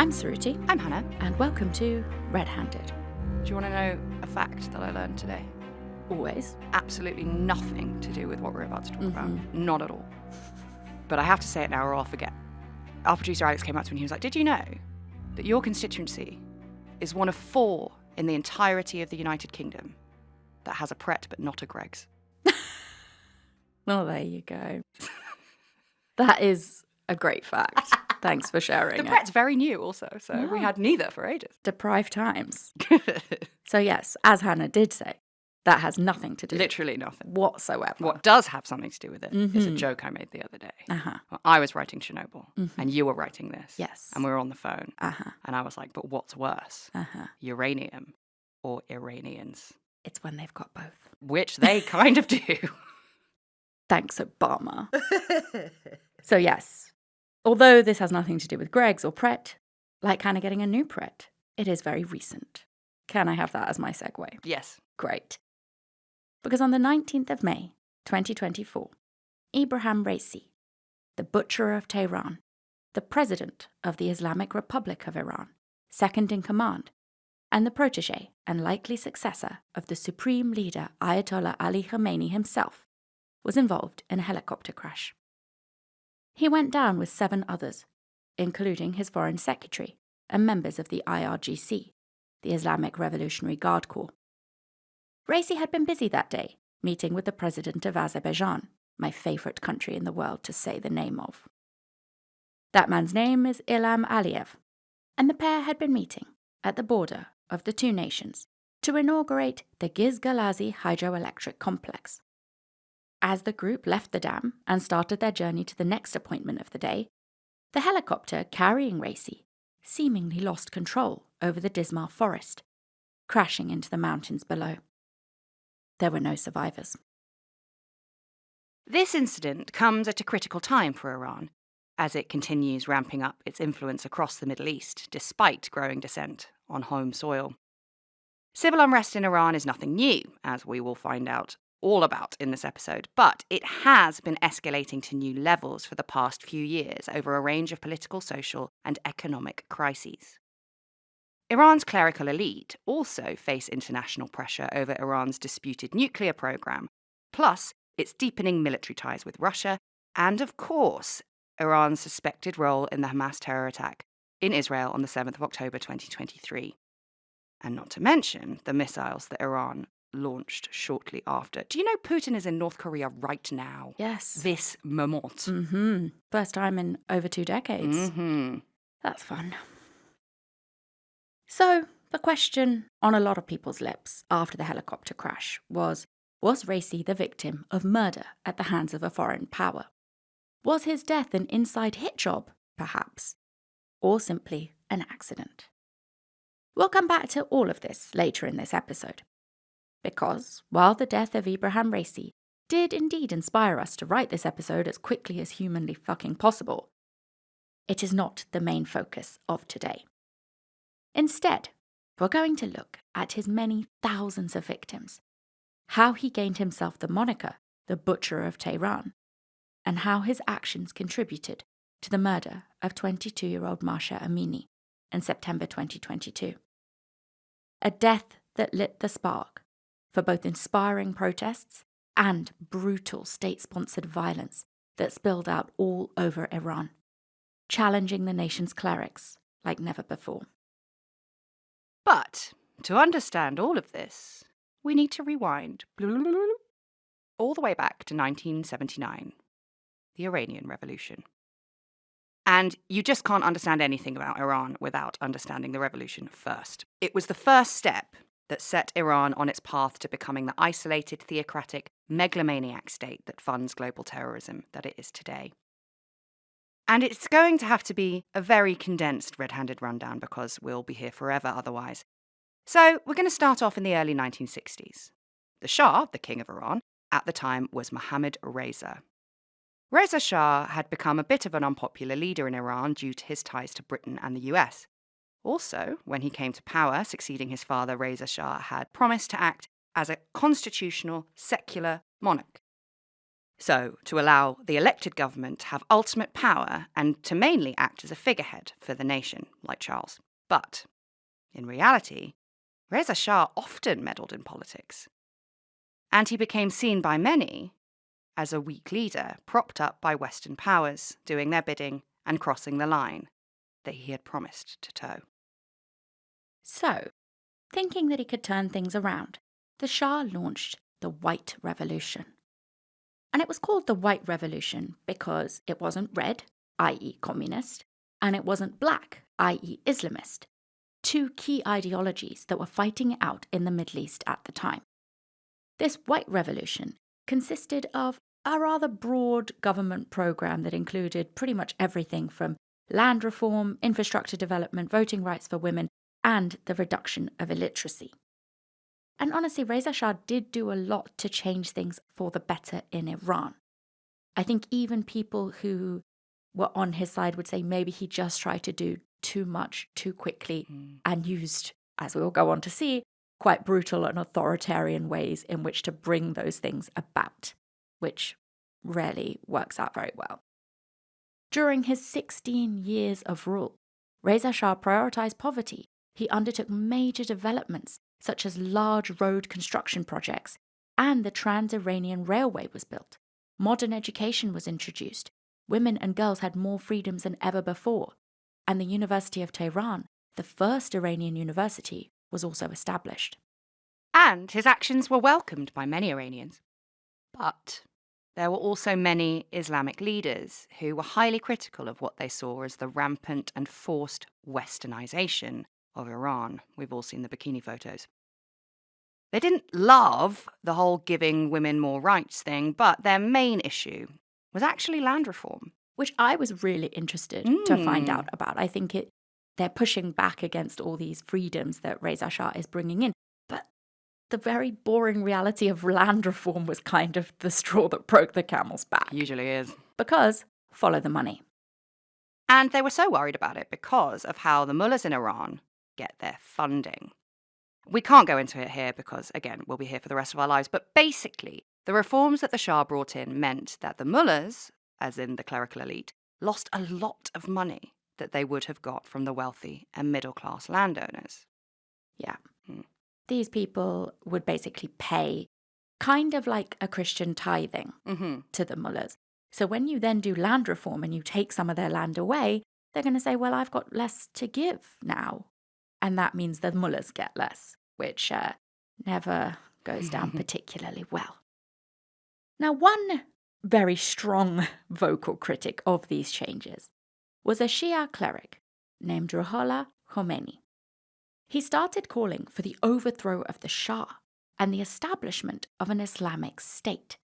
I'm Saruti. I'm Hannah. And welcome to Red Handed. Do you want to know a fact that I learned today? Always. Absolutely nothing to do with what we're about to talk about. Not at all. But I have to say it now or I'll forget. Our producer Alex came up to me and he was like, did you know that your constituency is one of 4 in the entirety of the United Kingdom that has a Pret but not a Greggs? Well, there you go. That is a great fact. Thanks for sharing The it. Pret's very new also, so we had neither for ages. Deprived times. So yes, as Hannah did say, that has nothing to do Literally nothing. whatsoever. What does have something to do with it is a joke I made the other day. Well, I was writing Chernobyl and you were writing this. Yes. And we were on the phone. And I was like, but what's worse? Uranium or Iranians? It's when they've got both. Which they kind of do. Thanks, Obama. So yes, although this has nothing to do with Greggs or Pret, like Hannah getting a new Pret, it is very recent. Can I have that as my segue? Yes. Great. Because on the 19th of May, 2024, Ebrahim Raisi, the Butcher of Tehran, the President of the Islamic Republic of Iran, second in command, and the protege and likely successor of the Supreme Leader Ayatollah Ali Khamenei himself, was involved in a helicopter crash. He went down with 7 others, including his Foreign Secretary and members of the IRGC, the Islamic Revolutionary Guard Corps. Raisi had been busy that day, meeting with the President of Azerbaijan, my favourite country in the world to say the name of. That man's name is Ilham Aliyev, and the pair had been meeting at the border of the 2 nations to inaugurate the Giz-Galazi hydroelectric complex. As the group left the dam and started their journey to the next appointment of the day, the helicopter carrying Raisi seemingly lost control over the Dismar forest, crashing into the mountains below. There were no survivors. This incident comes at a critical time for Iran, as it continues ramping up its influence across the Middle East, despite growing dissent on home soil. Civil unrest in Iran is nothing new, as we will find out all about in this episode, but it has been escalating to new levels for the past few years over a range of political, social, and economic crises. Iran's clerical elite also face international pressure over Iran's disputed nuclear program, plus its deepening military ties with Russia, and of course, Iran's suspected role in the Hamas terror attack in Israel on the 7th of October 2023. And not to mention the missiles that Iran launched shortly after. Do you know Putin is in North Korea right now? Yes. This moment. First time in over 2 decades. That's fun. So, the question on a lot of people's lips after the helicopter crash was Raisi the victim of murder at the hands of a foreign power? Was his death an inside hit job, perhaps? Or simply an accident? We'll come back to all of this later in this episode. Because, while the death of Ebrahim Raisi did indeed inspire us to write this episode as quickly as humanly fucking possible, it is not the main focus of today. Instead, we're going to look at his many thousands of victims, how he gained himself the moniker, the Butcher of Tehran, and how his actions contributed to the murder of 22-year-old Mahsa Amini in September 2022. A death that lit the spark for both inspiring protests and brutal state-sponsored violence that spilled out all over Iran, challenging the nation's clerics like never before. But to understand all of this, we need to rewind all the way back to 1979, the Iranian Revolution. And you just can't understand anything about Iran without understanding the revolution first. It was the first step that set Iran on its path to becoming the isolated, theocratic, megalomaniac state that funds global terrorism that it is today. And it's going to have to be a very condensed red-handed rundown because we'll be here forever otherwise. So we're going to start off in the early 1960s. The Shah, the king of Iran, at the time was Mohammad Reza. Reza Shah had become a bit of an unpopular leader in Iran due to his ties to Britain and the US. Also, when he came to power, succeeding his father, Reza Shah had promised to act as a constitutional, secular monarch. So, to allow the elected government to have ultimate power and to mainly act as a figurehead for the nation, like Charles. But, in reality, Reza Shah often meddled in politics. And he became seen by many as a weak leader, propped up by Western powers, doing their bidding and crossing the line that he had promised to toe. So, thinking that he could turn things around, the Shah launched the White Revolution. And it was called the White Revolution because it wasn't red, i.e. communist, and it wasn't black, i.e. Islamist, two key ideologies that were fighting it out in the Middle East at the time. This White Revolution consisted of a rather broad government program that included pretty much everything from land reform, infrastructure development, voting rights for women, and the reduction of illiteracy. And honestly, Reza Shah did do a lot to change things for the better in Iran. I think even people who were on his side would say maybe he just tried to do too much too quickly and used, as we will go on to see, quite brutal and authoritarian ways in which to bring those things about, which rarely works out very well. During his 16 years of rule, Reza Shah prioritized poverty. He undertook major developments, such as large road construction projects, and the Trans-Iranian Railway was built. Modern education was introduced. Women and girls had more freedoms than ever before. And the University of Tehran, the first Iranian university, was also established. And his actions were welcomed by many Iranians. But there were also many Islamic leaders who were highly critical of what they saw as the rampant and forced westernization of Iran. We've all seen the bikini photos. They didn't love the whole giving women more rights thing, but their main issue was actually land reform. Which I was really interested to find out about. I think they're pushing back against all these freedoms that Reza Shah is bringing in. But the very boring reality of land reform was kind of the straw that broke the camel's back. Usually is. Because follow the money. And they were so worried about it because of how the mullahs in Iran get their funding. We can't go into it here because, again, we'll be here for the rest of our lives. But basically, the reforms that the Shah brought in meant that the mullahs, as in the clerical elite, lost a lot of money that they would have got from the wealthy and middle-class landowners. Yeah. These people would basically pay kind of like a Christian tithing to the mullahs. So when you then do land reform and you take some of their land away, they're going to say, well, I've got less to give now. And that means the mullahs get less, which never goes down particularly well. Now, one very strong vocal critic of these changes was a Shia cleric named Ruhollah Khomeini. He started calling for the overthrow of the Shah and the establishment of an Islamic state,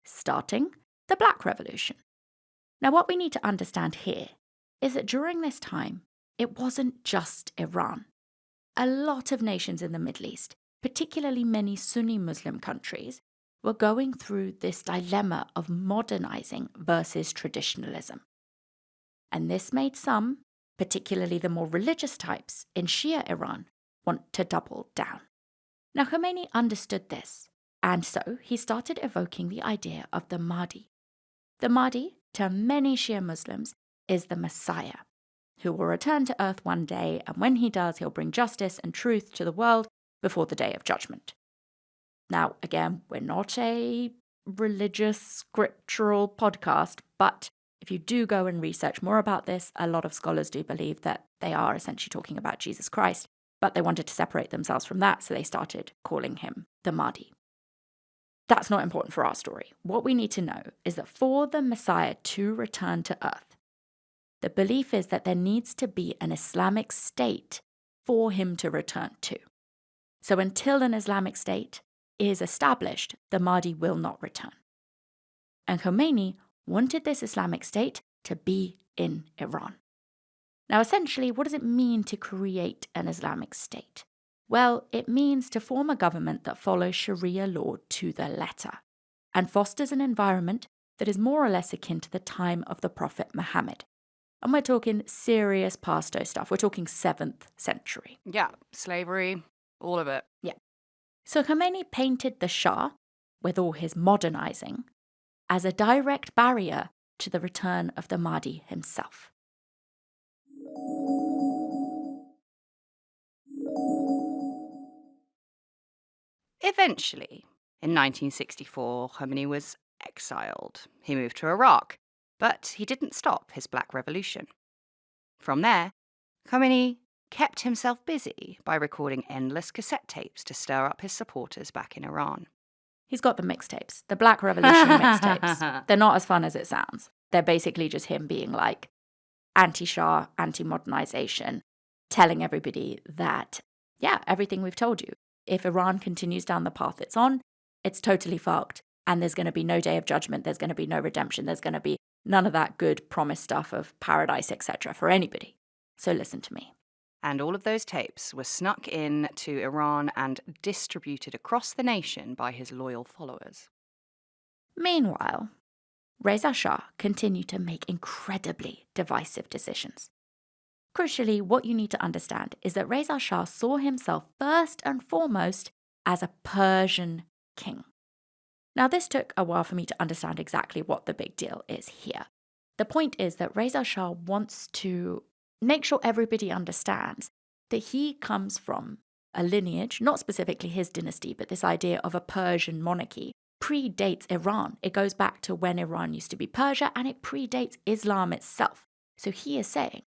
starting the Black Revolution. Now, what we need to understand here is that during this time, it wasn't just Iran. A lot of nations in the Middle East, particularly many Sunni Muslim countries, were going through this dilemma of modernizing versus traditionalism. And this made some, particularly the more religious types in Shia Iran, want to double down. Now, Khomeini understood this, and so he started evoking the idea of the Mahdi. The Mahdi, to many Shia Muslims, is the Messiah, who will return to earth one day, and when he does, he'll bring justice and truth to the world before the day of judgment. Now, again, we're not a religious, scriptural podcast, but if you do go and research more about this, a lot of scholars do believe that they are essentially talking about Jesus Christ, but they wanted to separate themselves from that, so they started calling him the Mahdi. That's not important for our story. What we need to know is that for the Messiah to return to earth, the belief is that there needs to be an Islamic state for him to return to. So until an Islamic state is established, the Mahdi will not return. And Khomeini wanted this Islamic state to be in Iran. Now, essentially, what does it mean to create an Islamic state? Well, it means to form a government that follows Sharia law to the letter and fosters an environment that is more or less akin to the time of the Prophet Muhammad. And we're talking serious pasto stuff. We're talking 7th century. Yeah, slavery, all of it. Yeah. So Khomeini painted the Shah, with all his modernizing, as a direct barrier to the return of the Mahdi himself. Eventually, in 1964, Khomeini was exiled. He moved to Iraq, but he didn't stop his Black Revolution. From there, Khomeini kept himself busy by recording endless cassette tapes to stir up his supporters back in Iran. He's got the mixtapes, the Black Revolution mixtapes. They're not as fun as it sounds. They're basically just him being like anti-Shah, anti-modernization, telling everybody that, yeah, everything we've told you. If Iran continues down the path it's on, it's totally fucked. And there's going to be no day of judgment. There's going to be no redemption. There's going to be none of that good promised stuff of paradise, etc. for anybody. So listen to me. And all of those tapes were snuck in to Iran and distributed across the nation by his loyal followers. Meanwhile, Reza Shah continued to make incredibly divisive decisions. Crucially, what you need to understand is that Reza Shah saw himself first and foremost as a Persian king. Now, this took a while for me to understand exactly what the big deal is here. The point is that Reza Shah wants to make sure everybody understands that he comes from a lineage, not specifically his dynasty, but this idea of a Persian monarchy predates Iran. It goes back to when Iran used to be Persia, and it predates Islam itself. So he is saying,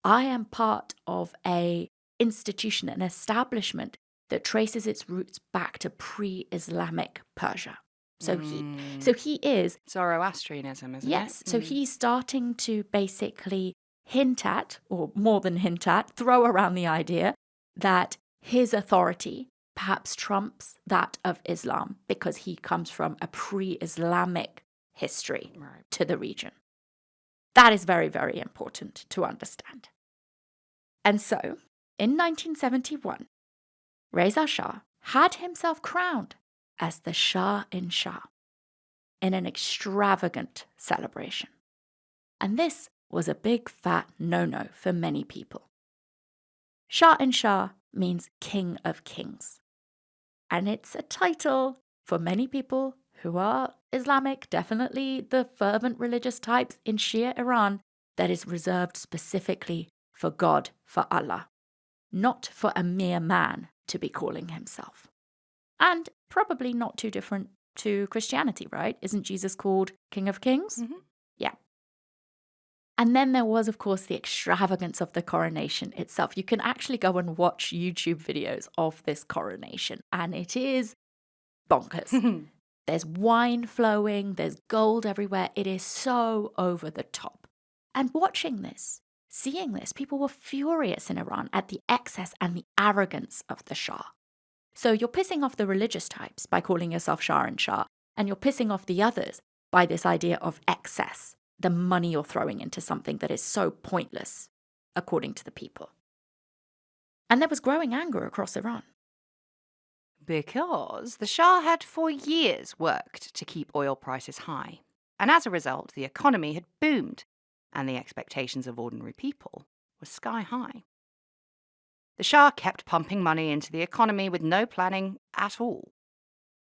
I am part of an institution, an establishment that traces its roots back to pre-Islamic Persia. So he is Zoroastrianism, isn't it? Yes. So he's starting to basically hint at, or more than hint at, throw around the idea that his authority perhaps trumps that of Islam because he comes from a pre-Islamic history to the region. That is very, very important to understand. And so, in 1971, Reza Shah had himself crowned as the Shah-in-Shah in an extravagant celebration. And this was a big fat no-no for many people. Shah-in-Shah means King of Kings. And it's a title for many people who are Islamic, definitely the fervent religious types in Shia Iran, that is reserved specifically for God, for Allah, not for a mere man to be calling himself. And probably not too different to Christianity, right? Isn't Jesus called King of Kings? Mm-hmm. Yeah. And then there was, of course, the extravagance of the coronation itself. You can actually go and watch YouTube videos of this coronation, and it is bonkers. There's wine flowing, there's gold everywhere. It is so over the top. And watching this, seeing this, people were furious in Iran at the excess and the arrogance of the Shah. So you're pissing off the religious types by calling yourself Shah-in-Shah, and you're pissing off the others by this idea of excess, the money you're throwing into something that is so pointless, according to the people. And there was growing anger across Iran. Because the Shah had for years worked to keep oil prices high. And as a result, the economy had boomed, and the expectations of ordinary people were sky high. The Shah kept pumping money into the economy with no planning at all.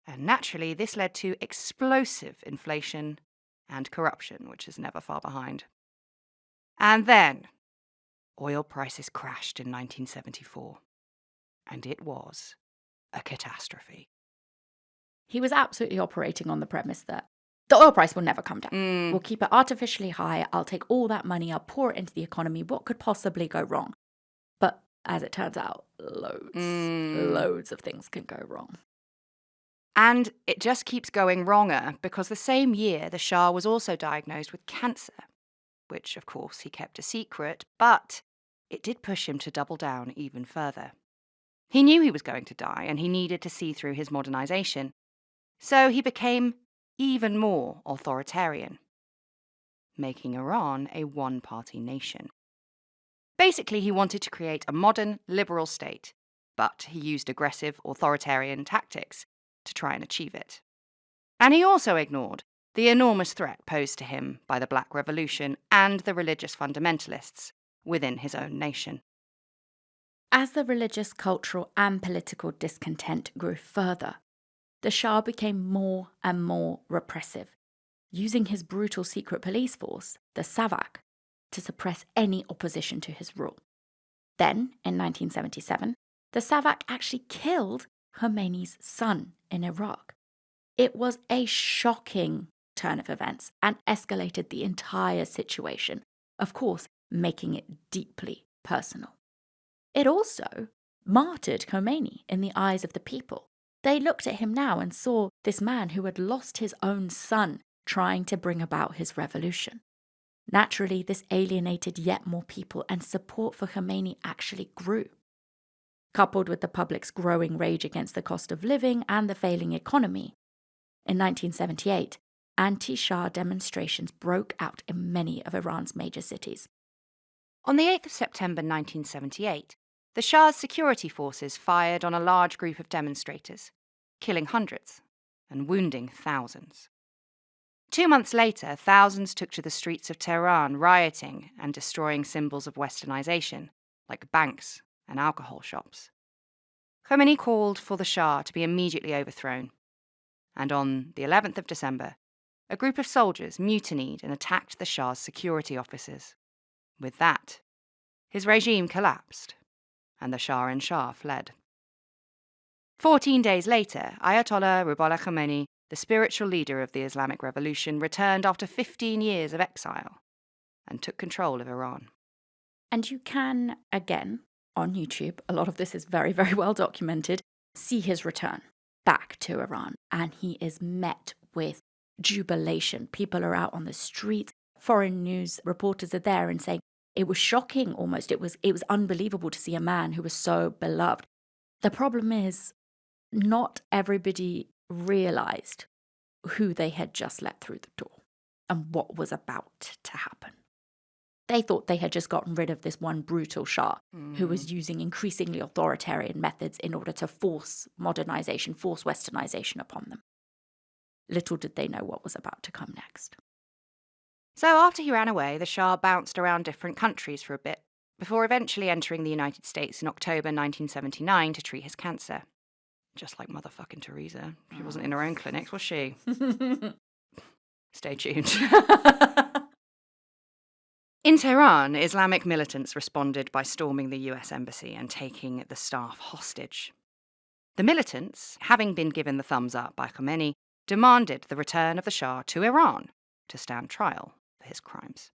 And naturally, this led to explosive inflation and corruption, which is never far behind. And then, oil prices crashed in 1974. And it was a catastrophe. He was absolutely operating on the premise that the oil price will never come down. We'll keep it artificially high. I'll take all that money, I'll pour it into the economy. What could possibly go wrong? But as it turns out, loads of things can go wrong. And it just keeps going wronger because the same year the Shah was also diagnosed with cancer, which of course he kept a secret, but it did push him to double down even further. He knew he was going to die and he needed to see through his modernization, so he became even more authoritarian, making Iran a one-party nation. Basically, he wanted to create a modern, liberal state, but he used aggressive, authoritarian tactics to try and achieve it. And he also ignored the enormous threat posed to him by the Black Revolution and the religious fundamentalists within his own nation. As the religious, cultural, and political discontent grew further, the Shah became more and more repressive, using his brutal secret police force, the Savak, to suppress any opposition to his rule. Then, in 1977, the Savak actually killed Khomeini's son in Iraq. It was a shocking turn of events and escalated the entire situation, of course, making it deeply personal. It also martyred Khomeini in the eyes of the people. They looked at him now and saw this man who had lost his own son trying to bring about his revolution. Naturally, this alienated yet more people, and support for Khomeini actually grew. Coupled with the public's growing rage against the cost of living and the failing economy, in 1978, anti-Shah demonstrations broke out in many of Iran's major cities. On the 8th of September 1978, the Shah's security forces fired on a large group of demonstrators, killing hundreds and wounding thousands. 2 months later, thousands took to the streets of Tehran, rioting and destroying symbols of westernization, like banks and alcohol shops. Khomeini called for the Shah to be immediately overthrown, and on the 11th of December, a group of soldiers mutinied and attacked the Shah's security officers. With that, his regime collapsed, and the Shah fled. 14 days later, Ayatollah Ruhollah Khomeini, the spiritual leader of the Islamic Revolution, returned after 15 years of exile and took control of Iran. And you can, again, on YouTube, a lot of this is very, very well documented, see his return back to Iran. And he is met with jubilation. People are out on the streets. Foreign news reporters are there and saying, it was shocking almost. It was unbelievable to see a man who was so beloved. The problem is, not everybody realized who they had just let through the door and what was about to happen. They thought they had just gotten rid of this one brutal Shah who was using increasingly authoritarian methods in order to force modernization, force westernization upon them. Little did they know what was about to come next. So after he ran away, the Shah bounced around different countries for a bit, before eventually entering the United States in October 1979 to treat his cancer. Just like motherfucking Teresa. She wasn't in her own clinics, was she? Stay tuned. In Tehran, Islamic militants responded by storming the US embassy and taking the staff hostage. The militants, having been given the thumbs up by Khomeini, demanded the return of the Shah to Iran to stand trial for his crimes.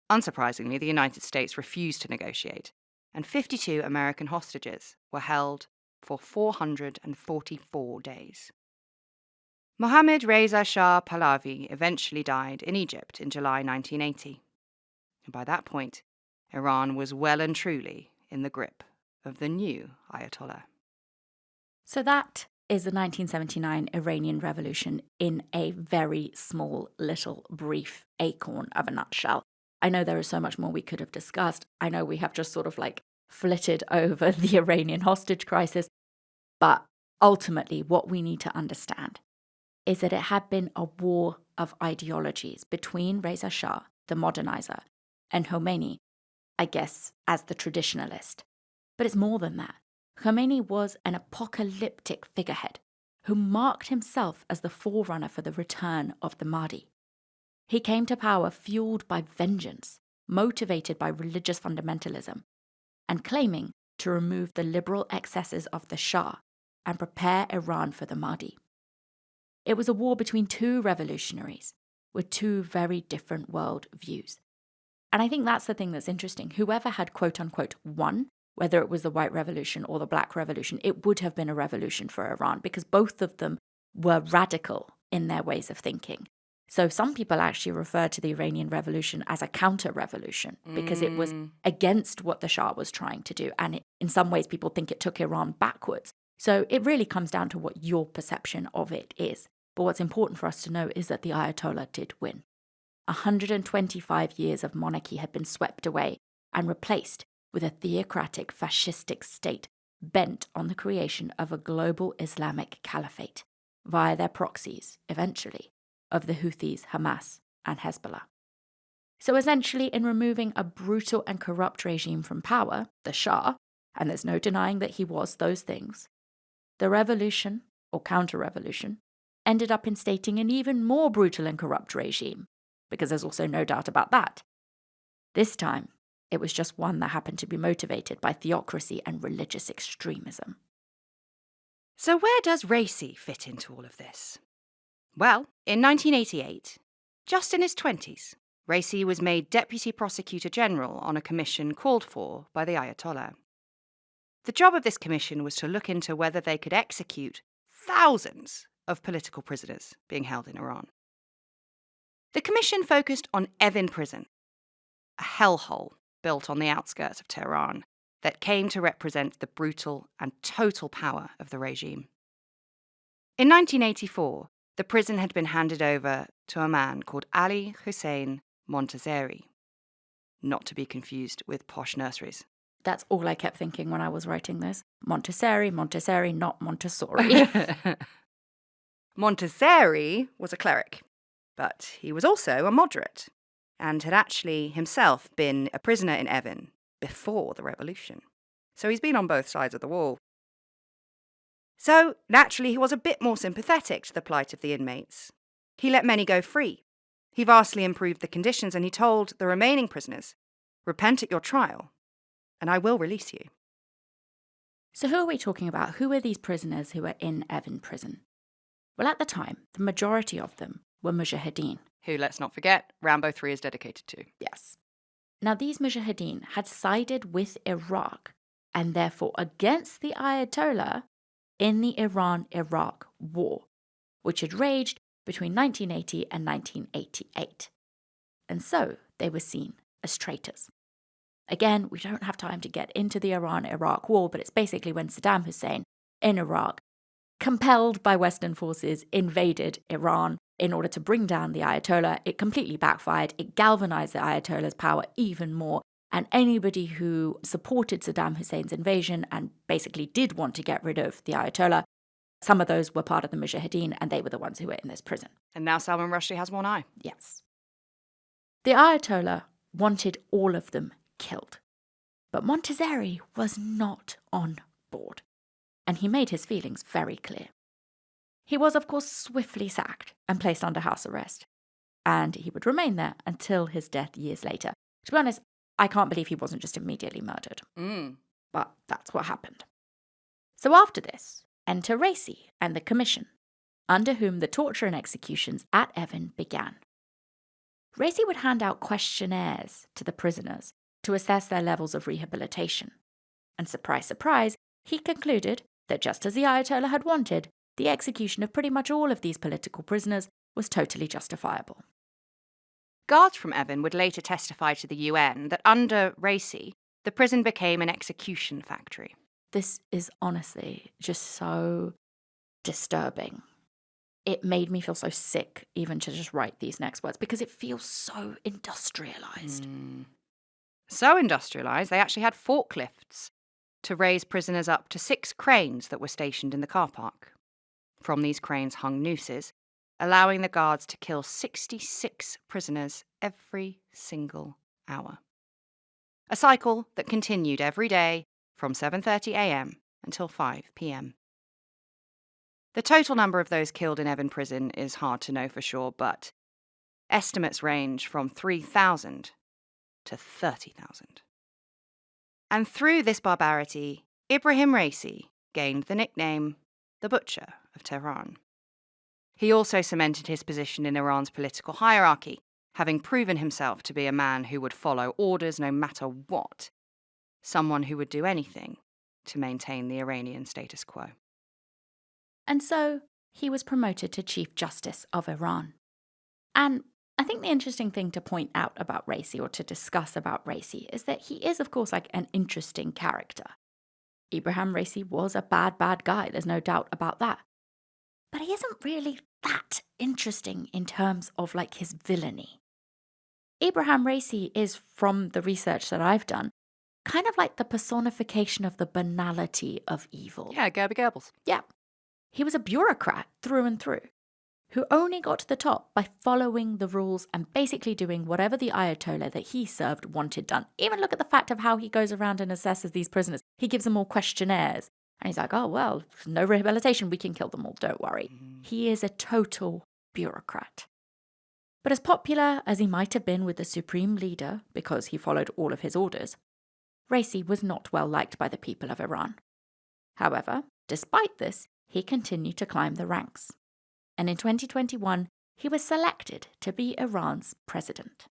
Unsurprisingly, the United States refused to negotiate, and 52 American hostages were held for 444 days. Mohammad Reza Shah Pahlavi eventually died in Egypt in July 1980. And by that point, Iran was well and truly in the grip of the new Ayatollah. So that is the 1979 Iranian Revolution in a very small, little, brief acorn of a nutshell. I know there is so much more we could have discussed. I know we have just sort of flitted over the Iranian hostage crisis. But ultimately, what we need to understand is that it had been a war of ideologies between Reza Shah, the modernizer, and Khomeini, I guess, as the traditionalist. But it's more than that. Khomeini was an apocalyptic figurehead who marked himself as the forerunner for the return of the Mahdi. He came to power fueled by vengeance, motivated by religious fundamentalism, and claiming to remove the liberal excesses of the Shah and prepare Iran for the Mahdi. It was a war between two revolutionaries with two very different world views. And I think that's the thing that's interesting. Whoever had quote-unquote won, whether it was the White Revolution or the Black Revolution, it would have been a revolution for Iran because both of them were radical in their ways of thinking. So some people actually refer to the Iranian Revolution as a counter-revolution because it was against what the Shah was trying to do. And in some ways, people think it took Iran backwards. So it really comes down to what your perception of it is. But what's important for us to know is that the Ayatollah did win. 125 years of monarchy had been swept away and replaced with a theocratic fascistic state bent on the creation of a global Islamic caliphate via their proxies, eventually, of the Houthis, Hamas, and Hezbollah. So essentially, in removing a brutal and corrupt regime from power, the Shah, and there's no denying that he was those things, the revolution, or counter-revolution, ended up instating an even more brutal and corrupt regime, because there's also no doubt about that. This time, it was just one that happened to be motivated by theocracy and religious extremism. So where does Raisi fit into all of this? Well, in 1988, just in his 20s, Raisi was made Deputy Prosecutor General on a commission called for by the Ayatollah. The job of this commission was to look into whether they could execute thousands of political prisoners being held in Iran. The commission focused on Evin Prison, a hellhole built on the outskirts of Tehran that came to represent the brutal and total power of the regime. In 1984, the prison had been handed over to a man called Ali Hussein Montazeri, not to be confused with posh nurseries. That's all I kept thinking when I was writing this. Montessori, not Montessori. Montazeri was a cleric, but he was also a moderate and had actually himself been a prisoner in Evin before the revolution. So he's been on both sides of the wall. So, naturally, he was a bit more sympathetic to the plight of the inmates. He let many go free. He vastly improved the conditions, and he told the remaining prisoners, "Repent at your trial, and I will release you." So who are we talking about? Who are these prisoners who are in Evin prison? Well, at the time, the majority of them were mujahideen. Who, let's not forget, Rambo 3 is dedicated to. Yes. Now, these mujahideen had sided with Iraq and therefore against the Ayatollah in the Iran-Iraq War, which had raged between 1980 and 1988. And so they were seen as traitors. Again, we don't have time to get into the Iran-Iraq War, but it's basically when Saddam Hussein in Iraq, compelled by Western forces, invaded Iran in order to bring down the Ayatollah. It completely backfired. It galvanized the Ayatollah's power even more. And anybody who supported Saddam Hussein's invasion and basically did want to get rid of the Ayatollah, some of those were part of the Mujahideen, and they were the ones who were in this prison. And now Salman Rushdie has one eye. Yes. The Ayatollah wanted all of them killed. But Montazeri was not on board, and he made his feelings very clear. He was, of course, swiftly sacked and placed under house arrest, and he would remain there until his death years later. To be honest, I can't believe he wasn't just immediately murdered. But that's what happened. So after this, enter Raisi and the commission, under whom the torture and executions at Evin began. Raisi would hand out questionnaires to the prisoners to assess their levels of rehabilitation. And surprise, surprise, he concluded that just as the Ayatollah had wanted, the execution of pretty much all of these political prisoners was totally justifiable. Guards from Evin would later testify to the UN that under Raisi, the prison became an execution factory. This is honestly just so disturbing. It made me feel so sick even to just write these next words because it feels so industrialized. So industrialized, they actually had forklifts to raise prisoners up to 6 cranes that were stationed in the car park. From these cranes hung nooses, allowing the guards to kill 66 prisoners every single hour. A cycle that continued every day from 7:30 a.m. until 5 p.m. The total number of those killed in Evin prison is hard to know for sure, but estimates range from 3,000 to 30,000. And through this barbarity, Ebrahim Raisi gained the nickname the Butcher of Tehran. He also cemented his position in Iran's political hierarchy, having proven himself to be a man who would follow orders no matter what, someone who would do anything to maintain the Iranian status quo. And so he was promoted to Chief Justice of Iran. And I think the interesting thing to point out about Raisi, or to discuss about Raisi, is that he is, of course, like an interesting character. Ebrahim Raisi was a bad guy, there's no doubt about that. But he isn't really that interesting in terms of like his villainy. Ebrahim Raisi is, from the research that I've done, kind of like the personification of the banality of evil. Yeah, Gerber Goebbels. Yeah. He was a bureaucrat through and through, who only got to the top by following the rules and basically doing whatever the Ayatollah that he served wanted done. Even look at the fact of how he goes around and assesses these prisoners. He gives them all questionnaires. And he's like, oh, well, no rehabilitation. We can kill them all. Don't worry. He is a total bureaucrat. But as popular as he might have been with the supreme leader, because he followed all of his orders, Raisi was not well liked by the people of Iran. However, despite this, he continued to climb the ranks. And in 2021, he was selected to be Iran's president.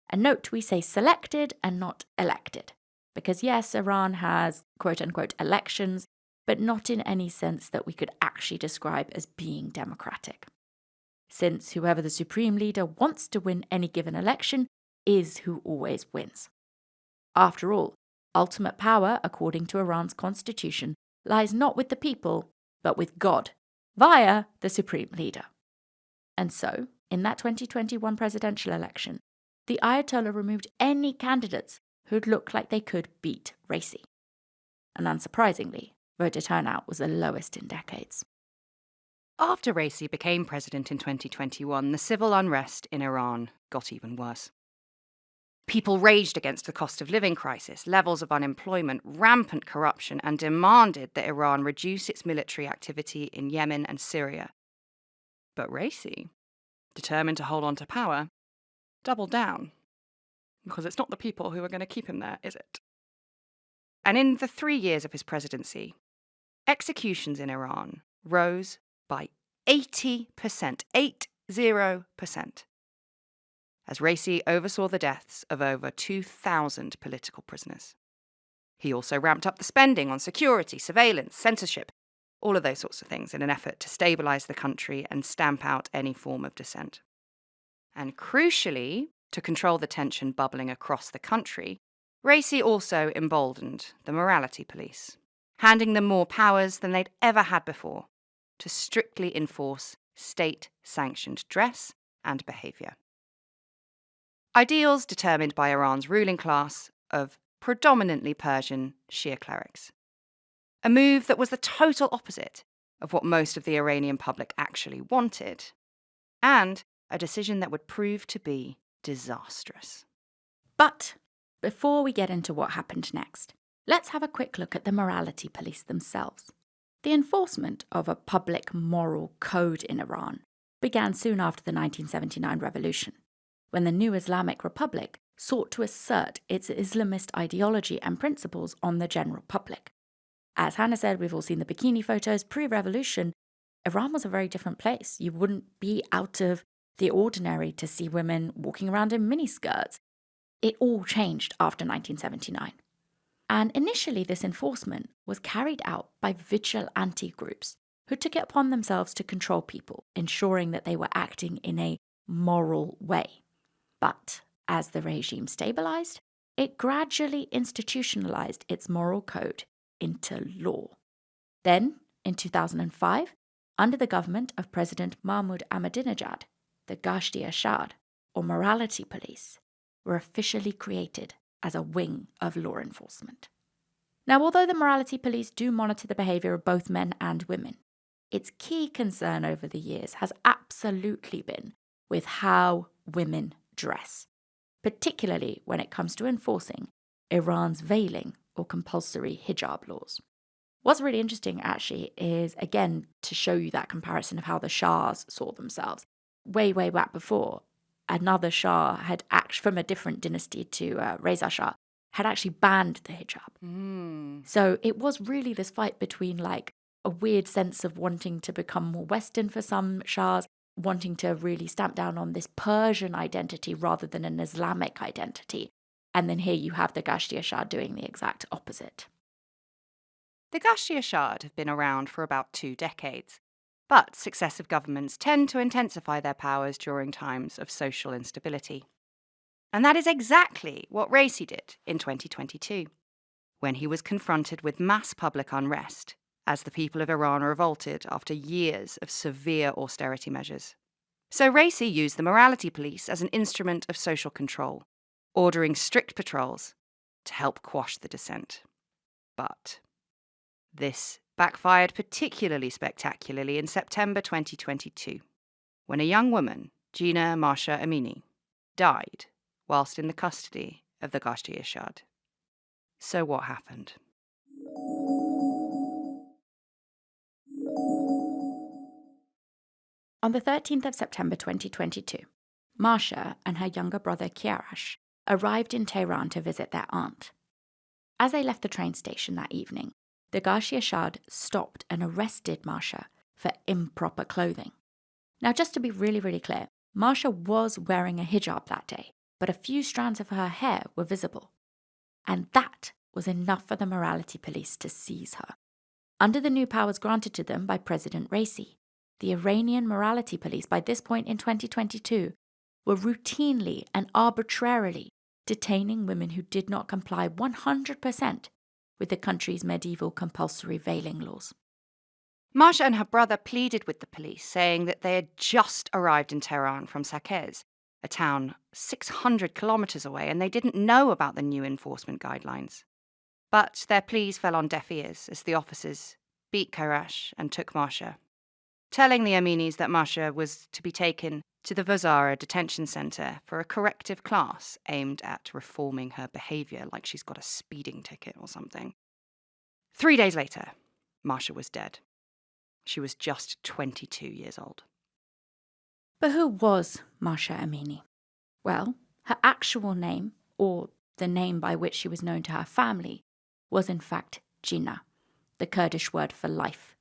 And note, we say selected and not elected. Because yes, Iran has quote-unquote elections, but not in any sense that we could actually describe as being democratic. Since whoever the supreme leader wants to win any given election is who always wins. After all, ultimate power, according to Iran's constitution, lies not with the people, but with God, via the supreme leader. And so, in that 2021 presidential election, the Ayatollah removed any candidates who'd look like they could beat Raisi. And unsurprisingly, voter turnout was the lowest in decades. After Raisi became president in 2021, the civil unrest in Iran got even worse. People raged against the cost of living crisis, levels of unemployment, rampant corruption, and demanded that Iran reduce its military activity in Yemen and Syria. But Raisi, determined to hold on to power, doubled down. Because it's not the people who are going to keep him there, is it? And in the 3 years of his presidency, executions in Iran rose by 80%, 80%, as Raisi oversaw the deaths of over 2,000 political prisoners. He also ramped up the spending on security, surveillance, censorship, all of those sorts of things in an effort to stabilise the country and stamp out any form of dissent. And crucially, to control the tension bubbling across the country, Raisi also emboldened the morality police, handing them more powers than they'd ever had before to strictly enforce state-sanctioned dress and behaviour. Ideals determined by Iran's ruling class of predominantly Persian Shia clerics. A move that was the total opposite of what most of the Iranian public actually wanted, and a decision that would prove to be disastrous. But before we get into what happened next, let's have a quick look at the morality police themselves. The enforcement of a public moral code in Iran began soon after the 1979 revolution, when the new Islamic Republic sought to assert its Islamist ideology and principles on the general public. As Hannah said, we've all seen the bikini photos. Pre-revolution, Iran was a very different place. You wouldn't be out of the ordinary to see women walking around in miniskirts. It all changed after 1979. And initially, this enforcement was carried out by vigilante groups who took it upon themselves to control people, ensuring that they were acting in a moral way. But as the regime stabilized, it gradually institutionalized its moral code into law. Then, in 2005, under the government of President Mahmoud Ahmadinejad, the Ghashti-e-Shar, or morality police, were officially created as a wing of law enforcement. Now, although the morality police do monitor the behaviour of both men and women, its key concern over the years has absolutely been with how women dress, particularly when it comes to enforcing Iran's veiling or compulsory hijab laws. What's really interesting, actually, is, again, to show you that comparison of how the Shahs saw themselves. Way back before, another Shah had from a different dynasty to Reza Shah, had actually banned the hijab. So it was really this fight between like a weird sense of wanting to become more Western for some Shahs, wanting to really stamp down on this Persian identity rather than an Islamic identity. And then here you have the Ghashti-e-Shar doing the exact opposite. The Ghashti-e-Shar have been around for about 2 decades, but successive governments tend to intensify their powers during times of social instability. And that is exactly what Raisi did in 2022, when he was confronted with mass public unrest as the people of Iran revolted after years of severe austerity measures. So Raisi used the morality police as an instrument of social control, ordering strict patrols to help quash the dissent. But this backfired particularly spectacularly in September 2022, when a young woman, Gina Mahsa Amini, died whilst in the custody of the Ghashti-e-Shar. So what happened? On the 13th of September 2022, Mahsa and her younger brother Kiarash arrived in Tehran to visit their aunt. As they left the train station that evening, the Ghazi Ashad stopped and arrested Mahsa for improper clothing. Now, just to be really, really clear, Mahsa was wearing a hijab that day, but a few strands of her hair were visible. And that was enough for the morality police to seize her. Under the new powers granted to them by President Raisi, the Iranian morality police by this point in 2022 were routinely and arbitrarily detaining women who did not comply 100% with the country's medieval compulsory veiling laws. Mahsa and her brother pleaded with the police, saying that they had just arrived in Tehran from Saqqez, a town 600 kilometres away, and they didn't know about the new enforcement guidelines. But their pleas fell on deaf ears as the officers beat Kiarash and took Mahsa, telling the Aminis that Mahsa was to be taken to the Vazara detention centre for a corrective class aimed at reforming her behaviour, like she's got a speeding ticket or something. 3 days later, Mahsa was dead. She was just 22 years old. But who was Mahsa Amini? Well, her actual name, or the name by which she was known to her family, was in fact Jinnah, the Kurdish word for life.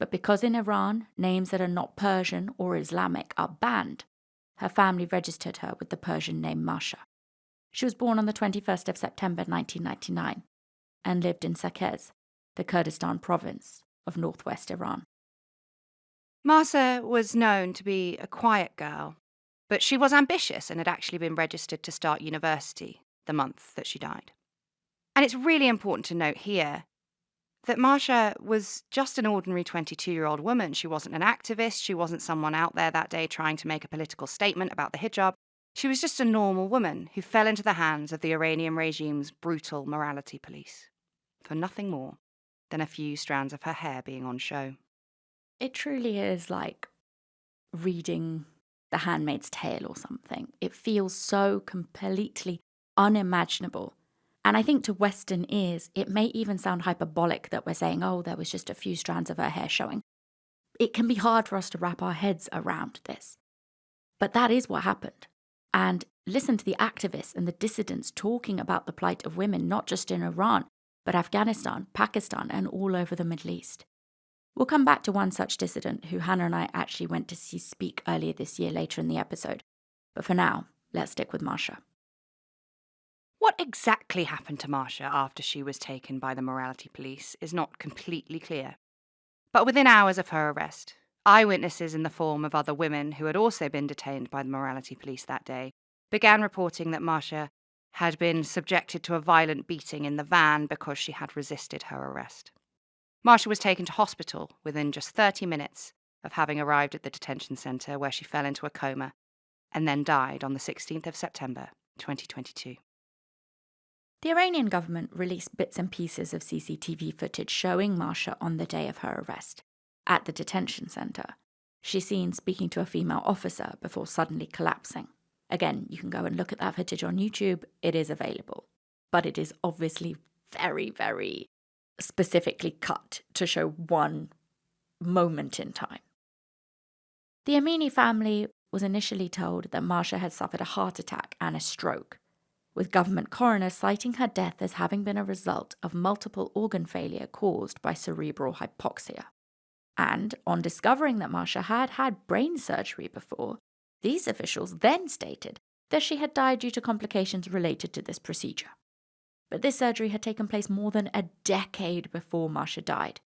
But because in Iran, names that are not Persian or Islamic are banned, her family registered her with the Persian name Mahsa. She was born on the 21st of September 1999 and lived in Saqqez, the Kurdistan province of northwest Iran. Mahsa was known to be a quiet girl, but she was ambitious and had actually been registered to start university the month that she died. And it's really important to note here that Mahsa was just an ordinary 22-year-old woman. She wasn't an activist. She wasn't someone out there that day trying to make a political statement about the hijab. She was just a normal woman who fell into the hands of the Iranian regime's brutal morality police for nothing more than a few strands of her hair being on show. It truly is like reading The Handmaid's Tale or something. It feels so completely unimaginable. And I think to Western ears, it may even sound hyperbolic that we're saying, oh, there was just a few strands of her hair showing. It can be hard for us to wrap our heads around this. But that is what happened. And listen to the activists and the dissidents talking about the plight of women, not just in Iran, but Afghanistan, Pakistan, and all over the Middle East. We'll come back to one such dissident who Hannah and I actually went to see speak earlier this year later in the episode. But for now, let's stick with Mahsa. What exactly happened to Mahsa after she was taken by the morality police is not completely clear. But within hours of her arrest, eyewitnesses in the form of other women who had also been detained by the morality police that day began reporting that Mahsa had been subjected to a violent beating in the van because she had resisted her arrest. Mahsa was taken to hospital within just 30 minutes of having arrived at the detention centre, where she fell into a coma and then died on the 16th of September 2022. The Iranian government released bits and pieces of CCTV footage showing Mahsa on the day of her arrest at the detention centre. She's seen speaking to a female officer before suddenly collapsing. Again, you can go and look at that footage on YouTube. It is available. But it is obviously very, very specifically cut to show one moment in time. The Amini family was initially told that Mahsa had suffered a heart attack and a stroke, with government coroners citing her death as having been a result of multiple organ failure caused by cerebral hypoxia. And on discovering that Mahsa had had brain surgery before, these officials then stated that she had died due to complications related to this procedure. But this surgery had taken place more than a decade before Mahsa died,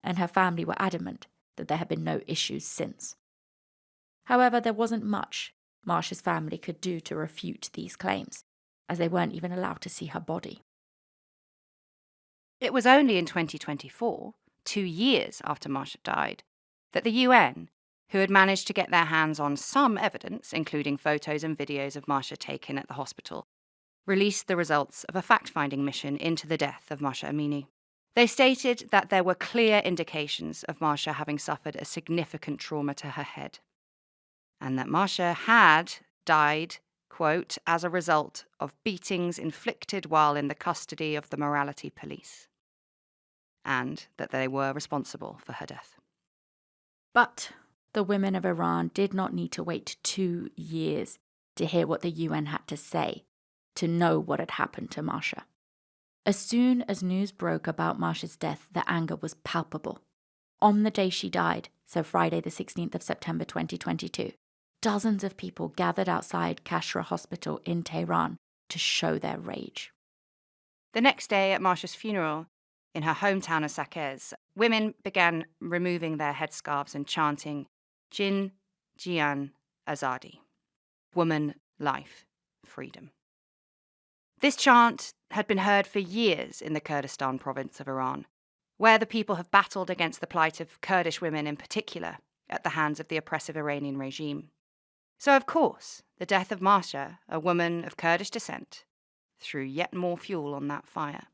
and her family were adamant that there had been no issues since. However, there wasn't much Mahsa's family could do to refute these claims, as they weren't even allowed to see her body. It was only in 2024, 2 years after Mahsa died, that the UN, who had managed to get their hands on some evidence, including photos and videos of Mahsa taken at the hospital, released the results of a fact-finding mission into the death of Mahsa Amini. They stated that there were clear indications of Mahsa having suffered a significant trauma to her head, and that Mahsa had died, quote, as a result of beatings inflicted while in the custody of the morality police, and that they were responsible for her death. But The women of Iran did not need to wait 2 years to hear what the UN had to say, to know what had happened to Mahsa. As soon as news broke about Mahsa's death, the anger was palpable. On the day she died, so Friday the 16th of September 2022, dozens of people gathered outside Kashra Hospital in Tehran to show their rage. The next day at Mahsa's funeral, in her hometown of Saqqez, women began removing their headscarves and chanting, Jin, Jian, Azadi. Woman, life, freedom. This chant had been heard for years in the Kurdistan province of Iran, where the people have battled against the plight of Kurdish women in particular at the hands of the oppressive Iranian regime. So, of course, the death of Mahsa, a woman of Kurdish descent, threw yet more fuel on that fire.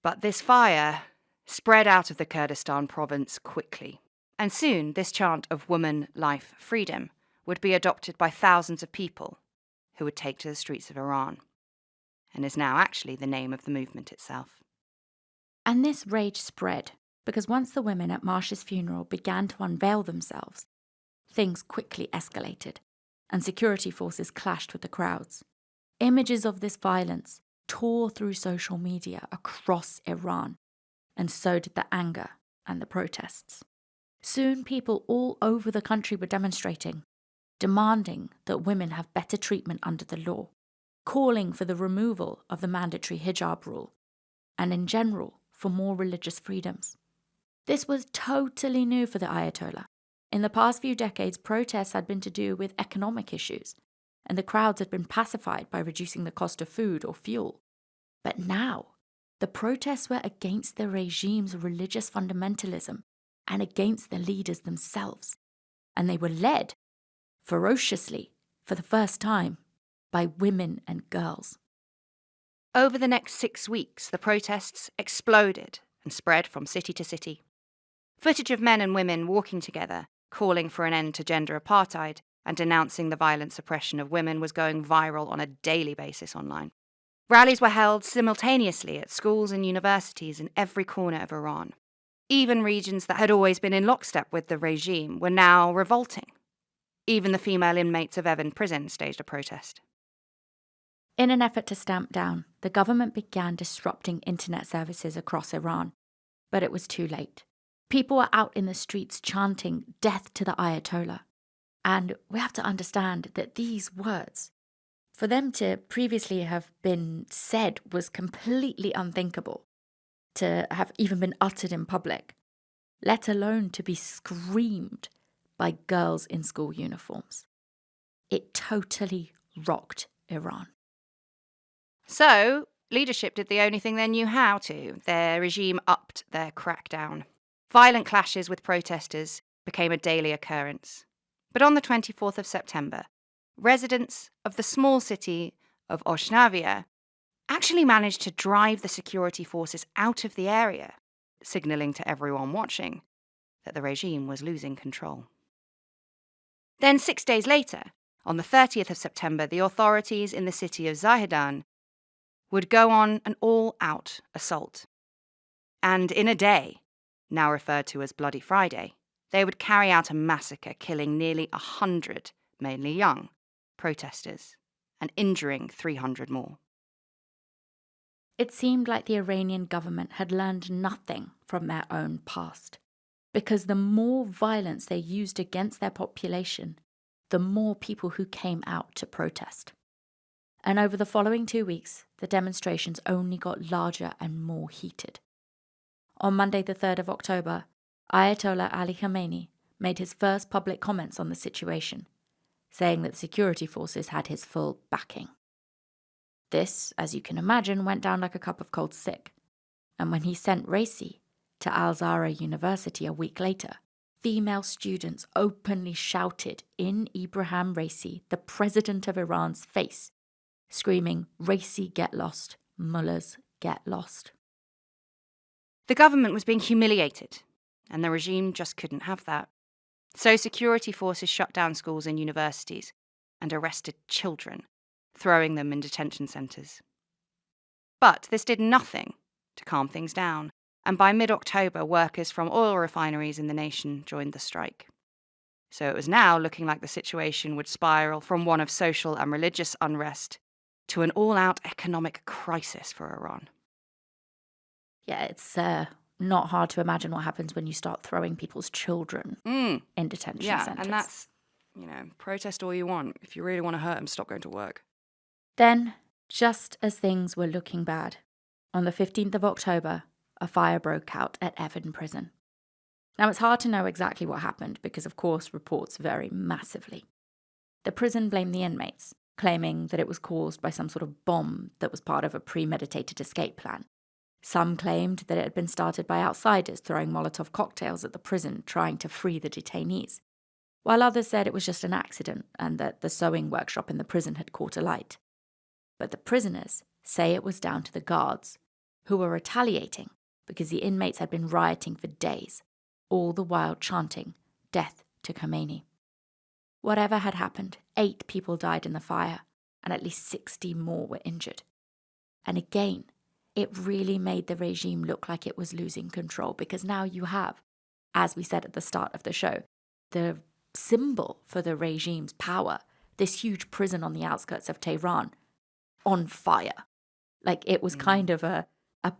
But this fire spread out of the Kurdistan province quickly, and soon this chant of woman, life, freedom would be adopted by thousands of people who would take to the streets of Iran, and is now actually the name of the movement itself. And this rage spread because once the women at Mahsa's funeral began to unveil themselves, things quickly escalated, and security forces clashed with the crowds. Images of this violence tore through social media across Iran, and so did the anger and the protests. Soon people all over the country were demonstrating, demanding that women have better treatment under the law, calling for the removal of the mandatory hijab rule, and in general for more religious freedoms. This was totally new for the Ayatollah. In the past few decades, protests had been to do with economic issues, and the crowds had been pacified by reducing the cost of food or fuel. But now, the protests were against the regime's religious fundamentalism and against the leaders themselves, and they were led, ferociously, for the first time, by women and girls. Over the next 6 weeks, the protests exploded and spread from city to city. Footage of men and women walking together, calling for an end to gender apartheid and denouncing the violent suppression of women was going viral on a daily basis online. Rallies were held simultaneously at schools and universities in every corner of Iran. Even regions that had always been in lockstep with the regime were now revolting. Even the female inmates of Evin prison staged a protest. In an effort to stamp down, the government began disrupting internet services across Iran, but it was too late. People were out in the streets chanting death to the Ayatollah. And we have to understand that these words, for them to previously have been said, was completely unthinkable, to have even been uttered in public, let alone to be screamed by girls in school uniforms. It totally rocked Iran. So, leadership did the only thing they knew how to. Their regime upped their crackdown. Violent clashes with protesters became a daily occurrence. But on the 24th of September, residents of the small city of Oshnavia actually managed to drive the security forces out of the area, signalling to everyone watching that the regime was losing control. Then 6 days later, on the 30th of September, the authorities in the city of Zahedan would go on an all-out assault. And in a day, now referred to as Bloody Friday, they would carry out a massacre, killing nearly 100, mainly young, protesters, and injuring 300 more. It seemed like the Iranian government had learned nothing from their own past, because the more violence they used against their population, the more people who came out to protest. And over the following 2 weeks, the demonstrations only got larger and more heated. On Monday, the 3rd of October, Ayatollah Ali Khamenei made his first public comments on the situation, saying that security forces had his full backing. This, as you can imagine, went down like a cup of cold sick, and when he sent Raisi to Al-Zahra University a week later, female students openly shouted in Ebrahim Raisi, the president of Iran's face, screaming, "Raisi, get lost, mullahs, get lost." The government was being humiliated, and the regime just couldn't have that. So security forces shut down schools and universities and arrested children, throwing them in detention centres. But this did nothing to calm things down. and by mid-October, workers from oil refineries in the nation joined the strike. So it was now looking like the situation would spiral from one of social and religious unrest to an all-out economic crisis for Iran. Yeah, it's not hard to imagine what happens when you start throwing people's children in detention centres. And that's, protest all you want. If you really want to hurt them, stop going to work. Then, just as things were looking bad, on the 15th of October, a fire broke out at Evin prison. Now, it's hard to know exactly what happened because, of course, reports vary massively. The prison blamed the inmates, claiming that it was caused by some sort of bomb that was part of a premeditated escape plan. Some claimed that it had been started by outsiders throwing Molotov cocktails at the prison, trying to free the detainees, while others said it was just an accident and that the sewing workshop in the prison had caught alight. But the prisoners say it was down to the guards, who were retaliating because the inmates had been rioting for days, all the while chanting, "Death to Khomeini." Whatever had happened, 8 people died in the fire, and at least 60 more were injured. And again, it really made the regime look like it was losing control, because now you have, as we said at the start of the show, the symbol for the regime's power, this huge prison on the outskirts of Tehran, on fire. Like, it was kind of a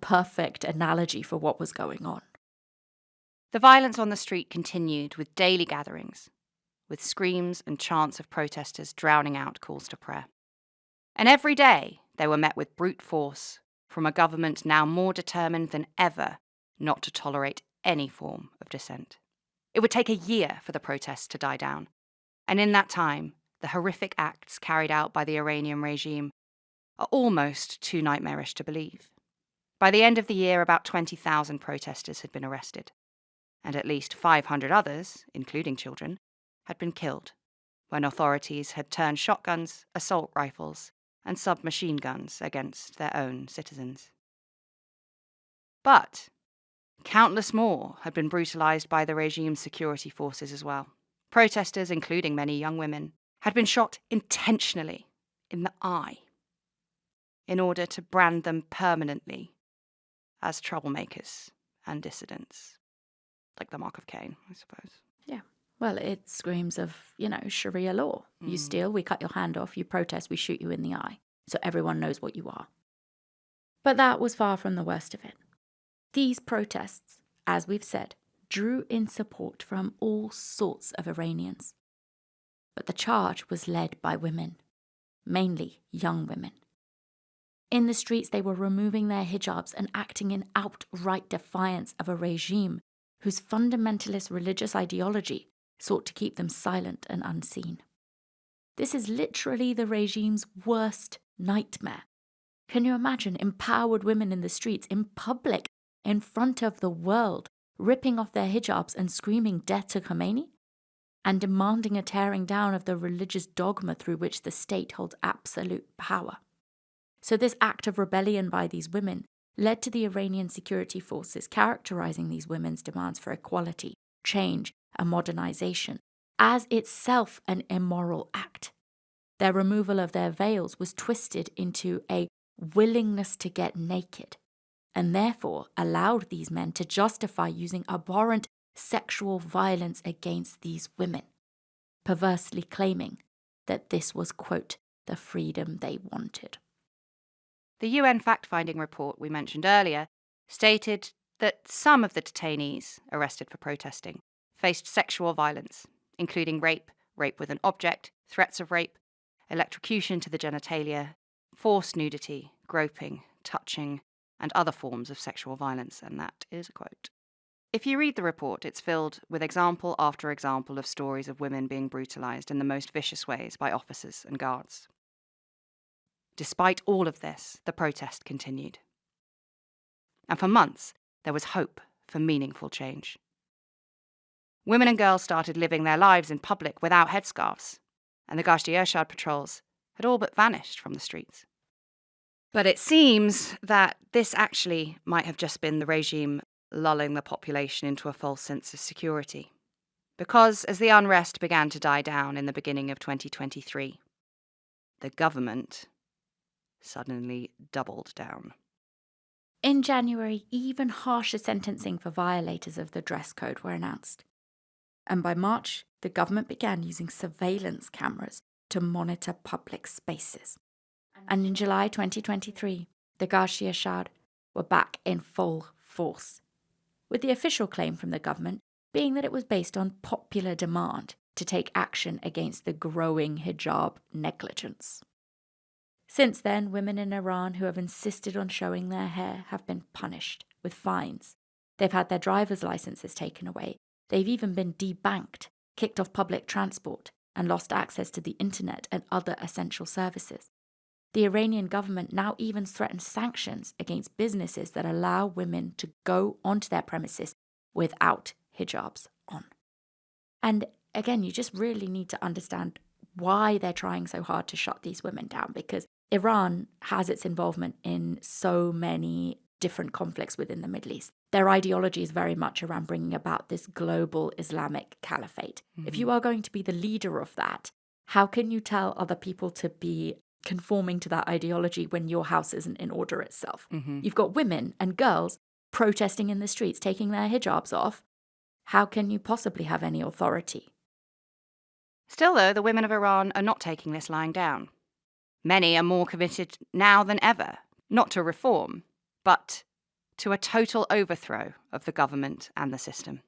perfect analogy for what was going on. The violence on the street continued with daily gatherings, with screams and chants of protesters drowning out calls to prayer. And every day they were met with brute force from a government now more determined than ever not to tolerate any form of dissent. It would take a year for the protests to die down, and in that time, the horrific acts carried out by the Iranian regime are almost too nightmarish to believe. By the end of the year, about 20,000 protesters had been arrested, and at least 500 others, including children, had been killed when authorities had turned shotguns, assault rifles, and submachine guns against their own citizens. But countless more had been brutalized by the regime's security forces as well. Protesters, including many young women, had been shot intentionally in the eye in order to brand them permanently as troublemakers and dissidents. Like the mark of Cain, I suppose. Yeah. Well, it screams of, Sharia law. You steal, we cut your hand off. You protest, we shoot you in the eye. So everyone knows what you are. But that was far from the worst of it. These protests, as we've said, drew in support from all sorts of Iranians. But the charge was led by women, mainly young women. In the streets, they were removing their hijabs and acting in outright defiance of a regime whose fundamentalist religious ideology sought to keep them silent and unseen. This is literally the regime's worst nightmare. Can you imagine empowered women in the streets, in public, in front of the world, ripping off their hijabs and screaming death to Khomeini? And demanding a tearing down of the religious dogma through which the state holds absolute power. So this act of rebellion by these women led to the Iranian security forces characterizing these women's demands for equality, change, and modernization as itself an immoral act. Their removal of their veils was twisted into a willingness to get naked, and therefore allowed these men to justify using abhorrent sexual violence against these women, perversely claiming that this was, quote, the freedom they wanted. The UN fact-finding report we mentioned earlier stated that some of the detainees arrested for protesting faced sexual violence, including rape, rape with an object, threats of rape, electrocution to the genitalia, forced nudity, groping, touching, and other forms of sexual violence, and that is a quote. If you read the report, it's filled with example after example of stories of women being brutalized in the most vicious ways by officers and guards. Despite all of this, the protest continued. And for months, there was hope for meaningful change. Women and girls started living their lives in public without headscarves, and the Gashti Irshad patrols had all but vanished from the streets. But it seems that this actually might have just been the regime lulling the population into a false sense of security. Because as the unrest began to die down in the beginning of 2023, the government suddenly doubled down. In January, even harsher sentencing for violators of the dress code were announced. And by March, the government began using surveillance cameras to monitor public spaces. And in July 2023, the Ghashia Shad were back in full force, with the official claim from the government being that it was based on popular demand to take action against the growing hijab negligence. Since then, women in Iran who have insisted on showing their hair have been punished with fines. They've had their driver's licenses taken away. They've even been debanked, kicked off public transport, and lost access to the internet and other essential services. The Iranian government now even threatens sanctions against businesses that allow women to go onto their premises without hijabs on. And again, you just really need to understand why they're trying so hard to shut these women down, because Iran has its involvement in so many different conflicts within the Middle East. Their ideology is very much around bringing about this global Islamic caliphate. Mm-hmm. If you are going to be the leader of that, how can you tell other people to be conforming to that ideology when your house isn't in order itself? Mm-hmm. You've got women and girls protesting in the streets, taking their hijabs off. How can you possibly have any authority? Still, though, the women of Iran are not taking this lying down. Many are more committed now than ever, not to reform, but to a total overthrow of the government and the system.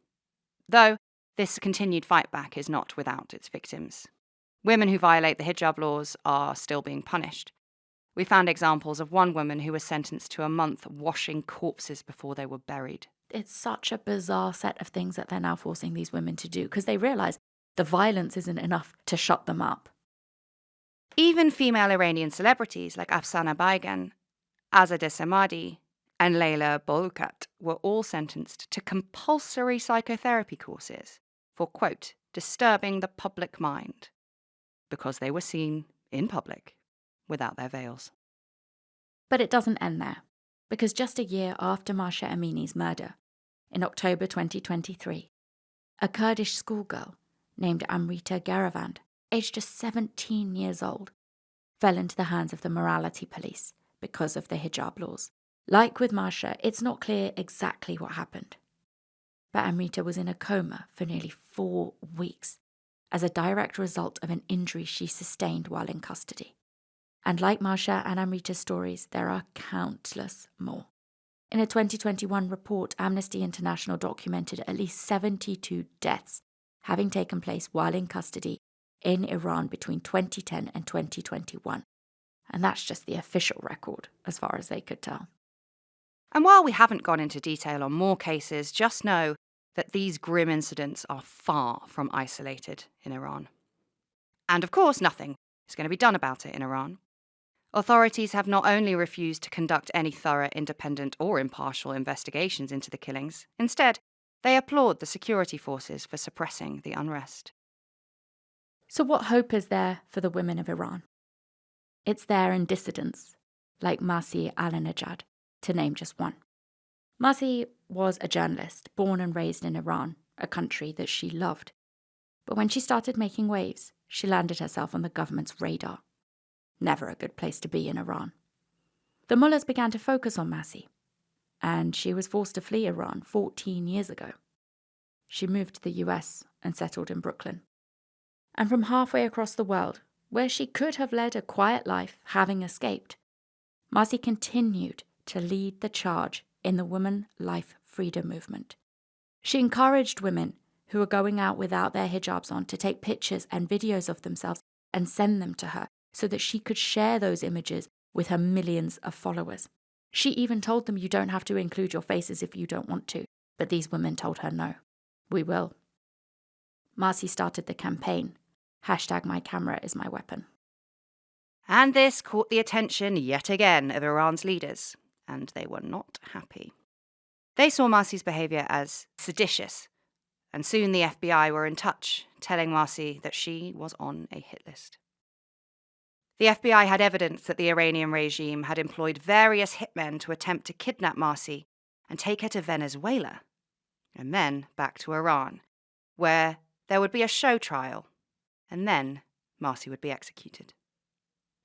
Though this continued fight back is not without its victims. Women who violate the hijab laws are still being punished. We found examples of one woman who was sentenced to a month washing corpses before they were buried. It's such a bizarre set of things that they're now forcing these women to do, because they realise the violence isn't enough to shut them up. Even female Iranian celebrities like Afsana Baygan, Azadeh Samadi, and Layla Bolkat were all sentenced to compulsory psychotherapy courses for, quote, disturbing the public mind, because they were seen in public without their veils. But it doesn't end there, because just a year after Mahsa Amini's murder, in October 2023, a Kurdish schoolgirl named Amrita Garavand, aged just 17 years old, fell into the hands of the morality police because of the hijab laws. Like with Mahsa, it's not clear exactly what happened. But Amrita was in a coma for nearly 4 weeks as a direct result of an injury she sustained while in custody. And like Mahsa and Amrita's stories, there are countless more. In a 2021 report, Amnesty International documented at least 72 deaths having taken place while in custody in Iran between 2010 and 2021. And that's just the official record, as far as they could tell. And while we haven't gone into detail on more cases, just know that these grim incidents are far from isolated in Iran. And of course, nothing is going to be done about it in Iran. Authorities have not only refused to conduct any thorough, independent or impartial investigations into the killings, instead, they applaud the security forces for suppressing the unrest. So what hope is there for the women of Iran? It's there in dissidents, like Mahsa Amini, to name just one. Mahsa was a journalist, born and raised in Iran, a country that she loved. But when she started making waves, she landed herself on the government's radar. Never a good place to be in Iran. The mullahs began to focus on Mahsa, and she was forced to flee Iran 14 years ago. She moved to the US and settled in Brooklyn. And from halfway across the world, where she could have led a quiet life having escaped, Mahsa continued to lead the charge in the women life freedom movement. She encouraged women who were going out without their hijabs on to take pictures and videos of themselves and send them to her so that she could share those images with her millions of followers. She even told them, you don't have to include your faces if you don't want to. But these women told her no. We will. Mahsa started the campaign, #MyCameraIsMyWeapon. And this caught the attention yet again of Iran's leaders, and they were not happy. They saw Mahsa's behaviour as seditious, and soon the FBI were in touch, telling Mahsa that she was on a hit list. The FBI had evidence that the Iranian regime had employed various hitmen to attempt to kidnap Mahsa and take her to Venezuela, and then back to Iran, where there would be a show trial, and then Mahsa would be executed.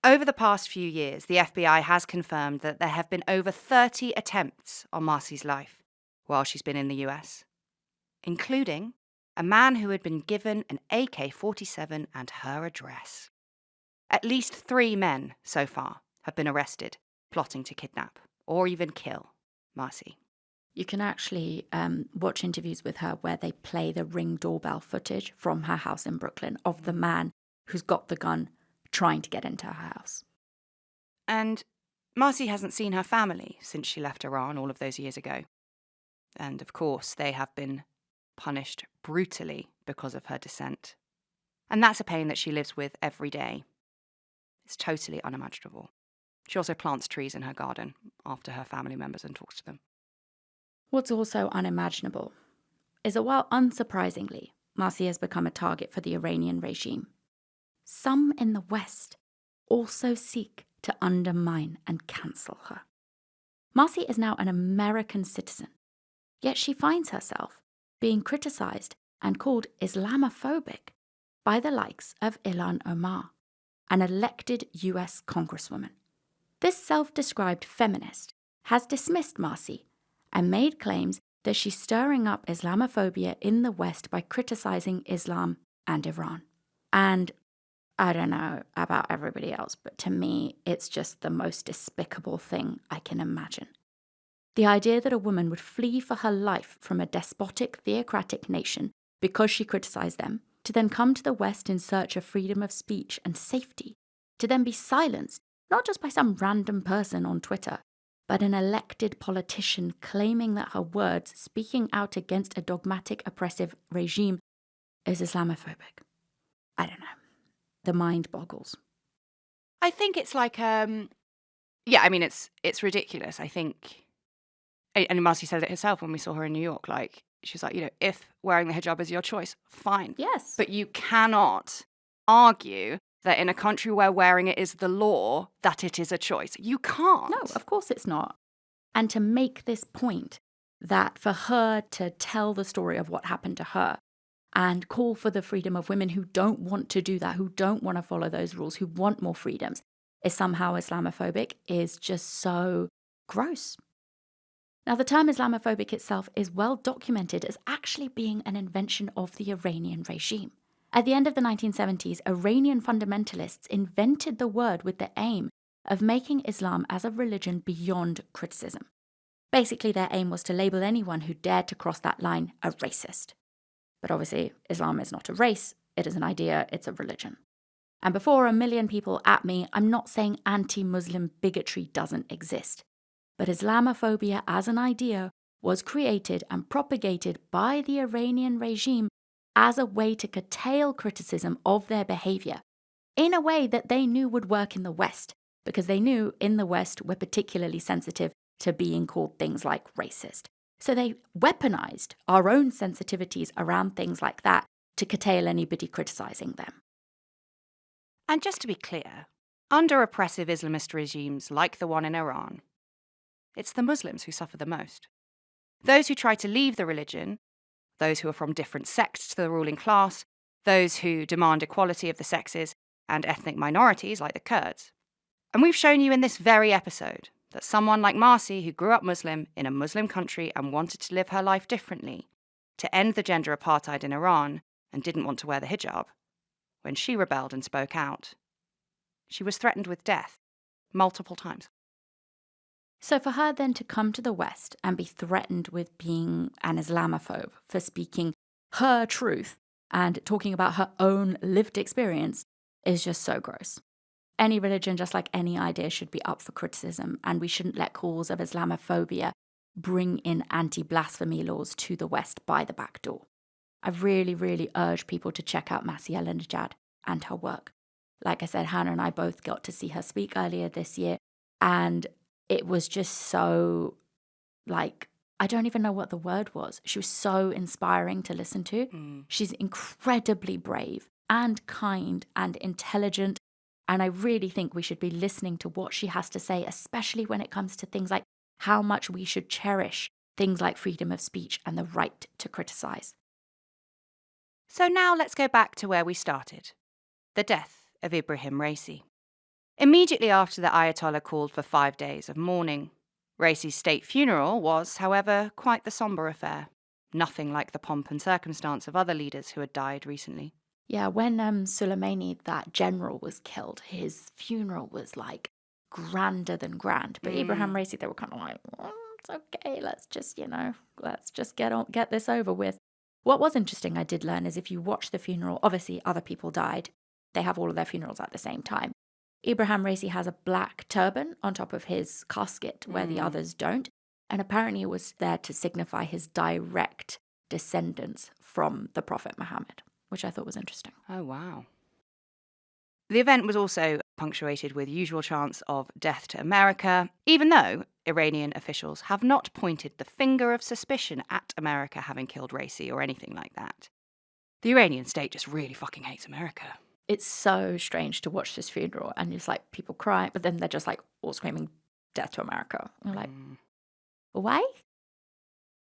Over the past few years, the FBI has confirmed that there have been over 30 attempts on Mahsa's life while she's been in the US, including a man who had been given an AK-47 and her address. At least 3 men so far have been arrested, plotting to kidnap or even kill Mahsa. You can actually watch interviews with her where they play the Ring doorbell footage from her house in Brooklyn of the man who's got the gun trying to get into her house. And Mahsa hasn't seen her family since she left Iran all of those years ago. And of course, they have been punished brutally because of her dissent. And that's a pain that she lives with every day. It's totally unimaginable. She also plants trees in her garden after her family members and talks to them. What's also unimaginable is that while unsurprisingly, Mahsa has become a target for the Iranian regime, some in the West also seek to undermine and cancel her. Mahsa is now an American citizen, yet she finds herself being criticized and called Islamophobic by the likes of Ilhan Omar, an elected US congresswoman. This self-described feminist has dismissed Mahsa and made claims that she's stirring up Islamophobia in the West by criticizing Islam and Iran. And I don't know about everybody else, but to me, it's just the most despicable thing I can imagine. The idea that a woman would flee for her life from a despotic, theocratic nation because she criticized them, to then come to the West in search of freedom of speech and safety, to then be silenced, not just by some random person on Twitter, but an elected politician claiming that her words, speaking out against a dogmatic, oppressive regime, is Islamophobic. I don't know. The mind boggles. I think it's like, it's ridiculous. I think, and Marcy said it herself when we saw her in New York, like, she's like, if wearing the hijab is your choice, fine. Yes. But you cannot argue that in a country where wearing it is the law, that it is a choice. You can't. No, of course it's not. And to make this point that for her to tell the story of what happened to her and call for the freedom of women who don't want to do that, who don't want to follow those rules, who want more freedoms, is somehow Islamophobic is just so gross. Now, the term Islamophobic itself is well documented as actually being an invention of the Iranian regime. At the end of the 1970s, Iranian fundamentalists invented the word with the aim of making Islam as a religion beyond criticism. Basically, their aim was to label anyone who dared to cross that line a racist. But obviously, Islam is not a race, it is an idea, it's a religion. And before a million people at me, I'm not saying anti-Muslim bigotry doesn't exist. But Islamophobia as an idea was created and propagated by the Iranian regime as a way to curtail criticism of their behavior in a way that they knew would work in the West, because they knew in the West we're particularly sensitive to being called things like racist. So they weaponized our own sensitivities around things like that to curtail anybody criticizing them. And just to be clear, under oppressive Islamist regimes like the one in Iran, it's the Muslims who suffer the most. Those who try to leave the religion, those who are from different sects to the ruling class, those who demand equality of the sexes, and ethnic minorities like the Kurds. And we've shown you in this very episode that someone like Mahsa, who grew up Muslim in a Muslim country and wanted to live her life differently, to end the gender apartheid in Iran and didn't want to wear the hijab, when she rebelled and spoke out, she was threatened with death multiple times. So for her then to come to the West and be threatened with being an Islamophobe for speaking her truth and talking about her own lived experience is just so gross. Any religion, just like any idea, should be up for criticism, and we shouldn't let calls of Islamophobia bring in anti-blasphemy laws to the West by the back door. I really, really urge people to check out Mahsa Amini and her work. Like I said, Hannah and I both got to see her speak earlier this year, and it was just so, I don't even know what the word was. She was so inspiring to listen to. She's incredibly brave and kind and intelligent. And I really think we should be listening to what she has to say, especially when it comes to things like how much we should cherish things like freedom of speech and the right to criticize. So now let's go back to where we started, the death of Ebrahim Raisi. Immediately after the Ayatollah called for 5 days of mourning. Raisi's state funeral was, however, quite the sombre affair. Nothing like the pomp and circumstance of other leaders who had died recently. Yeah, when Soleimani, that general, was killed, his funeral was like grander than grand. But Ebrahim Raisi, they were kind of like, it's okay, let's just get this over with. What was interesting, I did learn, is if you watch the funeral, obviously other people died. They have all of their funerals at the same time. Ebrahim Raisi has a black turban on top of his casket where the others don't. And apparently it was there to signify his direct descendants from the Prophet Muhammad, which I thought was interesting. Oh, wow. The event was also punctuated with usual chants of death to America, even though Iranian officials have not pointed the finger of suspicion at America having killed Raisi or anything like that. The Iranian state just really fucking hates America. It's so strange to watch this funeral and it's like people crying, but then they're just like all screaming death to America. You're like, why?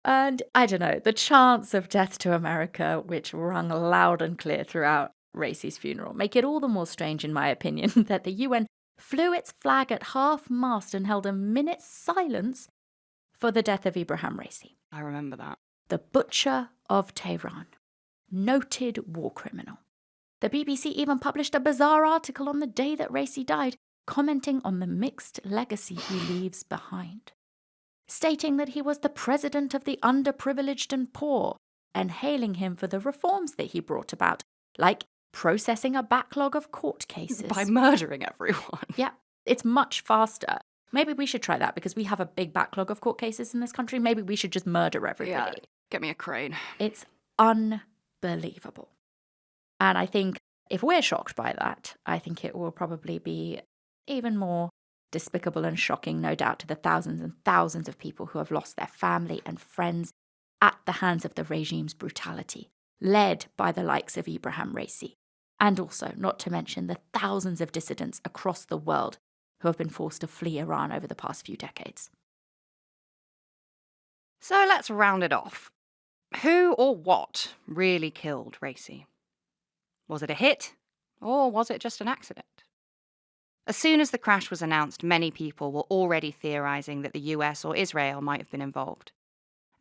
And I don't know, the chants of death to America, which rung loud and clear throughout Raisi's funeral, make it all the more strange, in my opinion, that the UN flew its flag at half-mast and held a minute's silence for the death of Ebrahim Raisi. I remember that. The Butcher of Tehran. Noted war criminal. The BBC even published a bizarre article on the day that Raisi died, commenting on the mixed legacy he leaves behind, stating that he was the president of the underprivileged and poor, and hailing him for the reforms that he brought about, like processing a backlog of court cases. By murdering everyone. Yeah, it's much faster. Maybe we should try that because we have a big backlog of court cases in this country. Maybe we should just murder everybody. Yeah, get me a crane. It's unbelievable. And I think if we're shocked by that, I think it will probably be even more despicable and shocking, no doubt, to the thousands and thousands of people who have lost their family and friends at the hands of the regime's brutality, led by the likes of Ebrahim Raisi. And also, not to mention the thousands of dissidents across the world who have been forced to flee Iran over the past few decades. So let's round it off. Who or what really killed Raisi? Was it a hit, or was it just an accident? As soon as the crash was announced, many people were already theorising that the US or Israel might have been involved.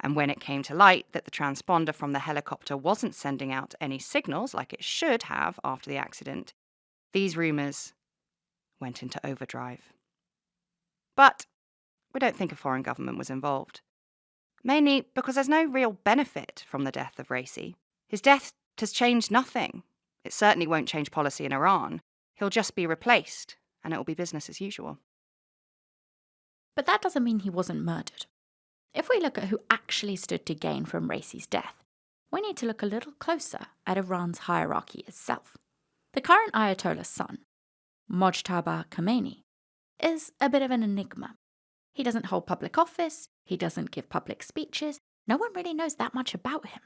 And when it came to light that the transponder from the helicopter wasn't sending out any signals like it should have after the accident, these rumours went into overdrive. But we don't think a foreign government was involved. Mainly because there's no real benefit from the death of Raisi. His death has changed nothing. It certainly won't change policy in Iran. He'll just be replaced, and it will be business as usual. But that doesn't mean he wasn't murdered. If we look at who actually stood to gain from Raisi's death, we need to look a little closer at Iran's hierarchy itself. The current Ayatollah's son, Mojtaba Khomeini, is a bit of an enigma. He doesn't hold public office, he doesn't give public speeches, no one really knows that much about him,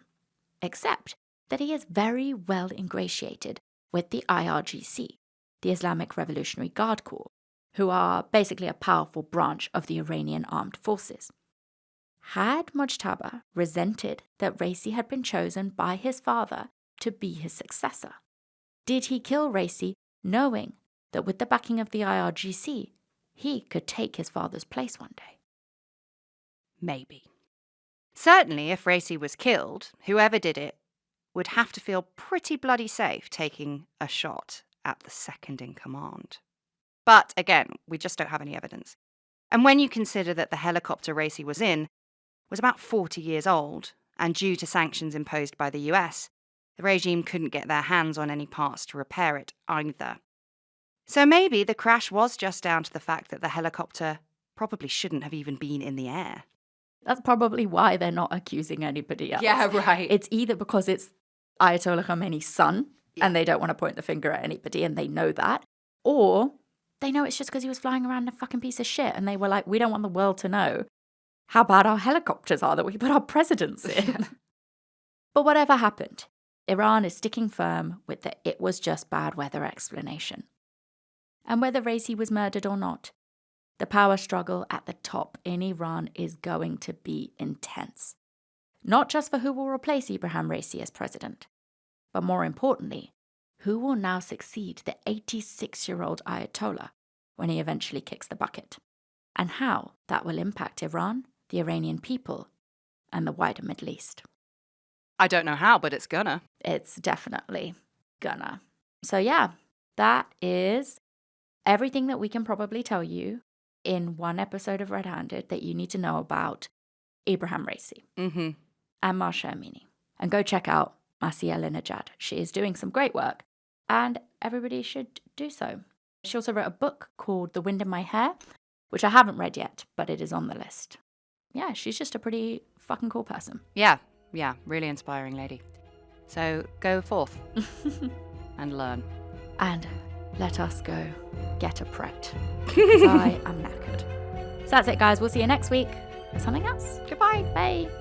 except that he is very well ingratiated with the IRGC, the Islamic Revolutionary Guard Corps, who are basically a powerful branch of the Iranian armed forces. Had Mojtaba resented that Raisi had been chosen by his father to be his successor? Did he kill Raisi knowing that with the backing of the IRGC, he could take his father's place one day? Maybe. Certainly, if Raisi was killed, whoever did it would have to feel pretty bloody safe taking a shot at the second in command. But again, we just don't have any evidence. And when you consider that the helicopter Raisi was in was about 40 years old, and due to sanctions imposed by the US, the regime couldn't get their hands on any parts to repair it either. So maybe the crash was just down to the fact that the helicopter probably shouldn't have even been in the air. That's probably why they're not accusing anybody else. Yeah, right. It's either because it's Ayatollah Khomeini's son, and they don't want to point the finger at anybody, and they know that, or they know it's just because he was flying around in a fucking piece of shit, and they were like, we don't want the world to know how bad our helicopters are that we put our presidents in. But whatever happened, Iran is sticking firm with the it was just bad weather explanation. And whether Raisi was murdered or not, the power struggle at the top in Iran is going to be intense. Not just for who will replace Ebrahim Raisi as president, but more importantly, who will now succeed the 86-year-old Ayatollah when he eventually kicks the bucket, and how that will impact Iran, the Iranian people, and the wider Middle East. I don't know how, but it's gonna. It's definitely gonna. So yeah, that is everything that we can probably tell you in one episode of Red Handed that you need to know about Ebrahim Raisi and Mahsa Amini. And go check out Mahsa Amini. She is doing some great work, and everybody should do so. She also wrote a book called The Wind in My Hair, which I haven't read yet, but it is on the list. Yeah, she's just a pretty fucking cool person. Yeah, really inspiring lady. So go forth and learn. And let us go get a pret, because I am knackered. So that's it, guys. We'll see you next week for something else. Goodbye. Bye.